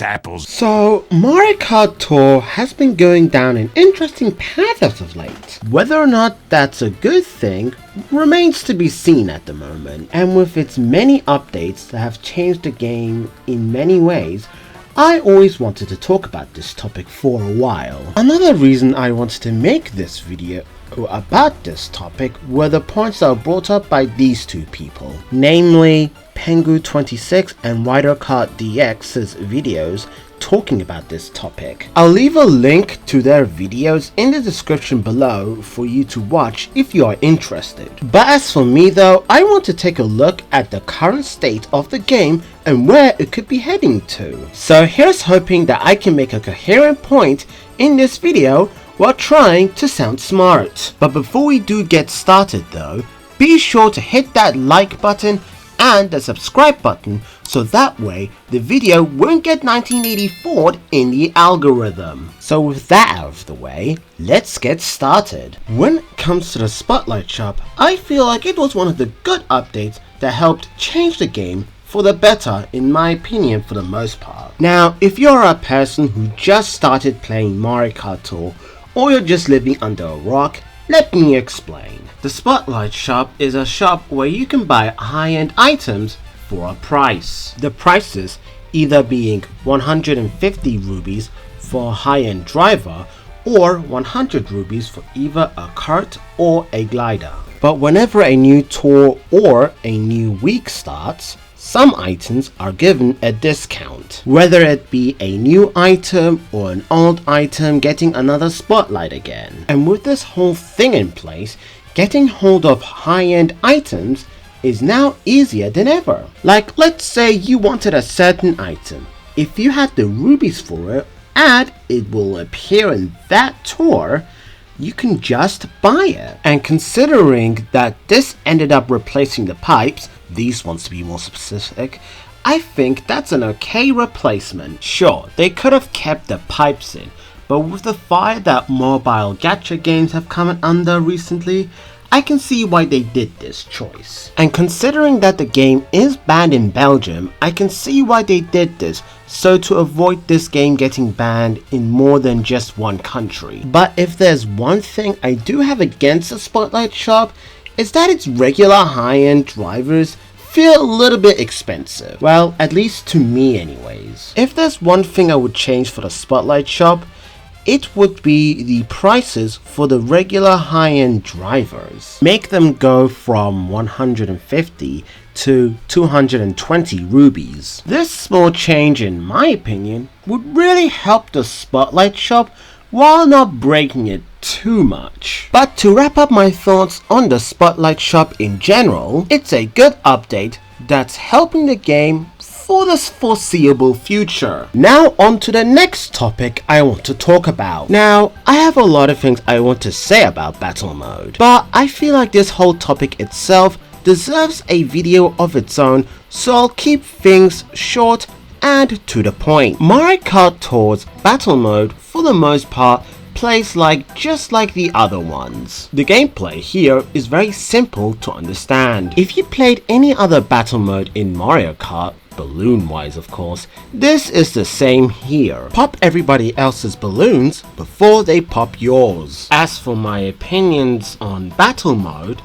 apples. So, Mario Kart Tour has been going down an interesting path as of late. Whether or not that's a good thing remains to be seen at the moment, and with its many updates that have changed the game in many ways, I always wanted to talk about this topic for a while. Another reason I wanted to make this video about this topic were the points that were brought up by these two people, namely Pengu26 and Mario Kart DX's videos talking about this topic. I'll leave a link to their videos in the description below for you to watch if you are interested. But as for me though, I want to take a look at the current state of the game and where it could be heading to. So here's hoping that I can make a coherent point in this video while trying to sound smart. But before we do get started though, be sure to hit that like button and the subscribe button so that way the video won't get 1984'd in the algorithm. So with that out of the way, let's get started. When it comes to the Spotlight Shop, I feel like it was one of the good updates that helped change the game for the better, in my opinion, for the most part. Now, if you're a person who just started playing Mario Kart Tour, or you're just living under a rock, let me explain. The Spotlight Shop is a shop where you can buy high-end items for a price. The prices either being 150 rupees for a high-end driver or 100 rupees for either a cart or a glider. But whenever a new tour or a new week starts, some items are given a discount, whether it be a new item or an old item getting another spotlight again. And with this whole thing in place, getting hold of high-end items is now easier than ever. Like, let's say you wanted a certain item. If you had the rubies for it and it will appear in that tour, you can just buy it. And considering that this ended up replacing the pipes, these ones to be more specific, I think that's an okay replacement. Sure, they could have kept the pipes in, but with the fire that mobile gacha games have come under recently, I can see why they did this choice. And considering that the game is banned in Belgium, I can see why they did this, so to avoid this game getting banned in more than just one country. But if there's one thing I do have against the Spotlight Shop, is that its regular high-end drivers feel a little bit expensive. Well, at least to me anyways. If there's one thing I would change for the Spotlight Shop, it would be the prices for the regular high-end drivers. Make them go from 150 to 220 rupees. This small change, in my opinion, would really help the Spotlight Shop while not breaking it too much. But to wrap up my thoughts on the Spotlight Shop in general, it's a good update that's helping the game for the foreseeable future. Now on to the next topic I want to talk about. Now, I have a lot of things I want to say about battle mode, but I feel like this whole topic itself deserves a video of its own, so I'll keep things short and to the point. Mario Kart Tour's battle mode, for the most part, plays just like the other ones. The gameplay here is very simple to understand. If you played any other battle mode in Mario Kart, balloon wise of course, this is the same here. Pop everybody else's balloons before they pop yours. As for my opinions on battle mode,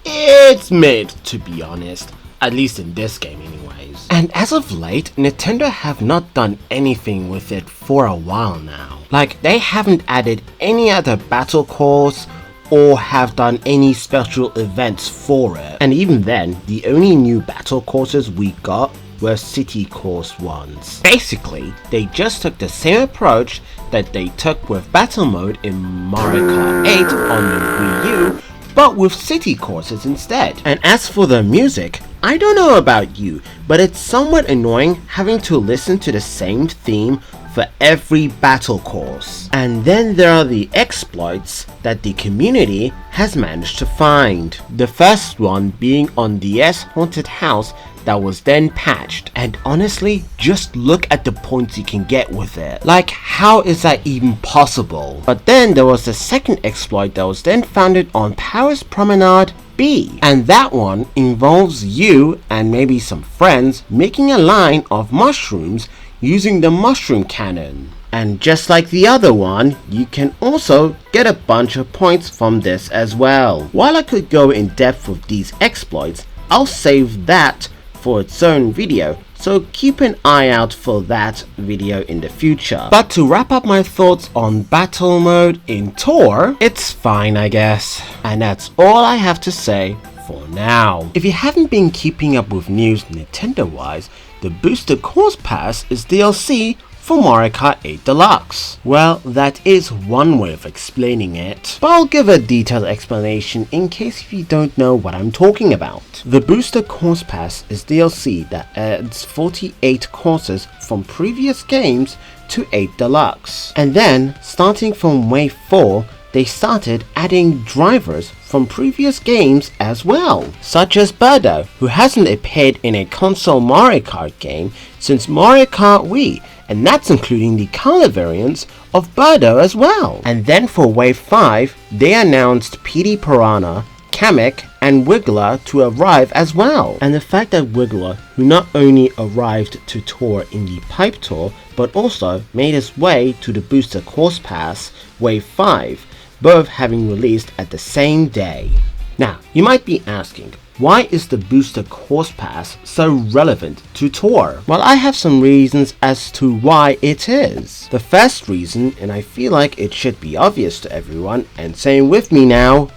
it's mid, to be honest, at least in this game anyways. And as of late, Nintendo have not done anything with it for a while now. Like, they haven't added any other battle course or have done any special events for it. And even then, the only new battle courses we got were city course ones. Basically, they just took the same approach that they took with battle mode in Mario Kart 8 on the Wii U, but with city courses instead. And as for the music, I don't know about you, but it's somewhat annoying having to listen to the same theme for every battle course. And then there are the exploits that the community has managed to find. The first one being on DS Haunted House that was then patched, and honestly, just look at the points you can get with it. Like, how is that even possible? But then there was the second exploit that was then founded on Paris Promenade be. And that one involves you and maybe some friends making a line of mushrooms using the mushroom cannon. And just like the other one, you can also get a bunch of points from this as well. While I could go in depth with these exploits, I'll save that for its own video, so keep an eye out for that video in the future. But to wrap up my thoughts on battle mode in Tour, it's fine I guess. And that's all I have to say for now. If you haven't been keeping up with news Nintendo wise, the Booster Course Pass is DLC for Mario Kart 8 Deluxe. Well, that is one way of explaining it, but I'll give a detailed explanation in case if you don't know what I'm talking about. The Booster Course Pass is DLC that adds 48 courses from previous games to 8 Deluxe. And then, starting from Wave 4, they started adding drivers from previous games as well, such as Birdo, who hasn't appeared in a console Mario Kart game since Mario Kart Wii, and that's including the color variants of Birdo as well. And then for Wave 5, they announced PD Piranha, Kamek, and Wiggler to arrive as well. And the fact that Wiggler, who not only arrived to Tour in the Pipe Tour, but also made his way to the Booster Course Pass Wave 5, both having released at the same day. Now, you might be asking, why is the Booster Course Pass so relevant to Tour? Well, I have some reasons as to why it is. The first reason, and I feel like it should be obvious to everyone, and saying with me now,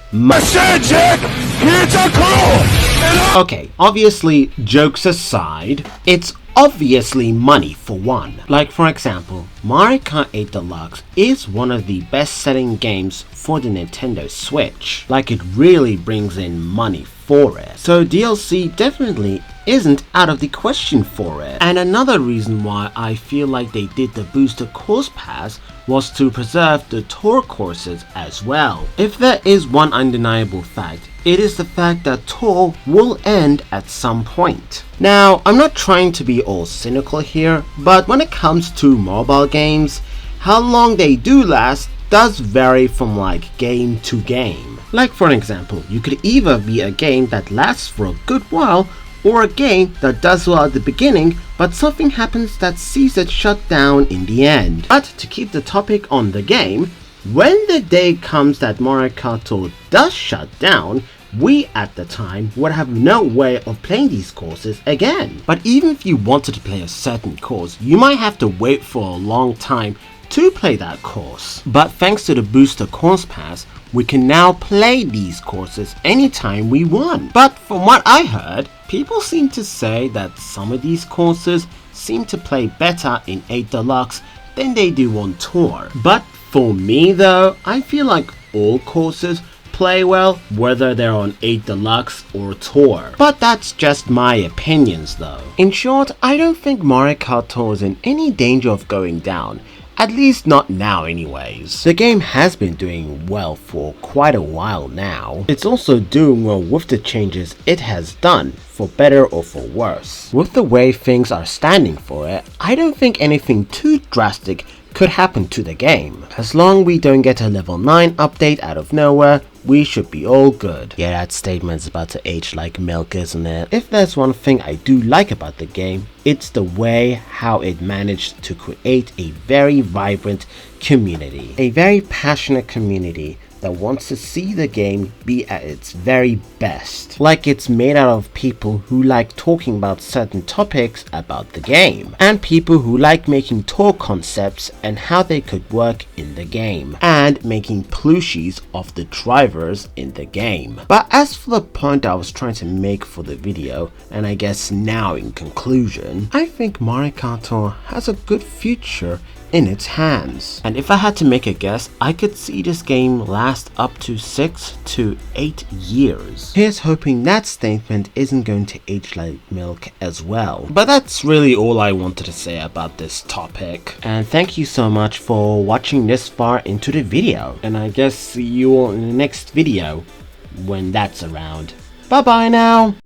okay, obviously, jokes aside, it's obviously money for one. Like for example, Mario Kart 8 Deluxe is one of the best-selling games for the Nintendo Switch. Like it really brings in money for it. So DLC definitely isn't out of the question for it. And another reason why I feel like they did the Booster Course Pass was to preserve the Tour courses as well. If there is one undeniable fact, it is the fact that Tour will end at some point. Now, I'm not trying to be all cynical here, but when it comes to mobile games, how long they do last does vary from like game to game. Like for example, you could either be a game that lasts for a good while, or a game that does well at the beginning, but something happens that sees it shut down in the end. But to keep the topic on the game, when the day comes that Mario Kart Tour does shut down, we at the time would have no way of playing these courses again. But even if you wanted to play a certain course, you might have to wait for a long time to play that course. But thanks to the Booster Course Pass, we can now play these courses anytime we want. But from what I heard, people seem to say that some of these courses seem to play better in 8 Deluxe than they do on Tour. But for me though, I feel like all courses play well whether they're on 8 Deluxe or Tour. But that's just my opinions though. In short, I don't think Mario Kart Tour is in any danger of going down. At least not now anyways. The game has been doing well for quite a while now. It's also doing well with the changes it has done, for better or for worse. With the way things are standing for it, I don't think anything too drastic could happen to the game. As long as we don't get a level 9 update out of nowhere, we should be all good. Yeah, that statement's about to age like milk, isn't it? If there's one thing I do like about the game, it's the way how it managed to create a very vibrant community. A very passionate community that wants to see the game be at its very best. Like it's made out of people who like talking about certain topics about the game, and people who like making tour concepts and how they could work in the game, and making plushies of the drivers in the game. But as for the point I was trying to make for the video, and I guess now in conclusion, I think Mario Kart Tour has a good future in its hands. And if I had to make a guess, I could see this game last up to 6 to 8 years. Here's hoping that statement isn't going to age like milk as well. But that's really all I wanted to say about this topic. And thank you so much for watching this far into the video. And I guess see you all in the next video when that's around. Bye bye now!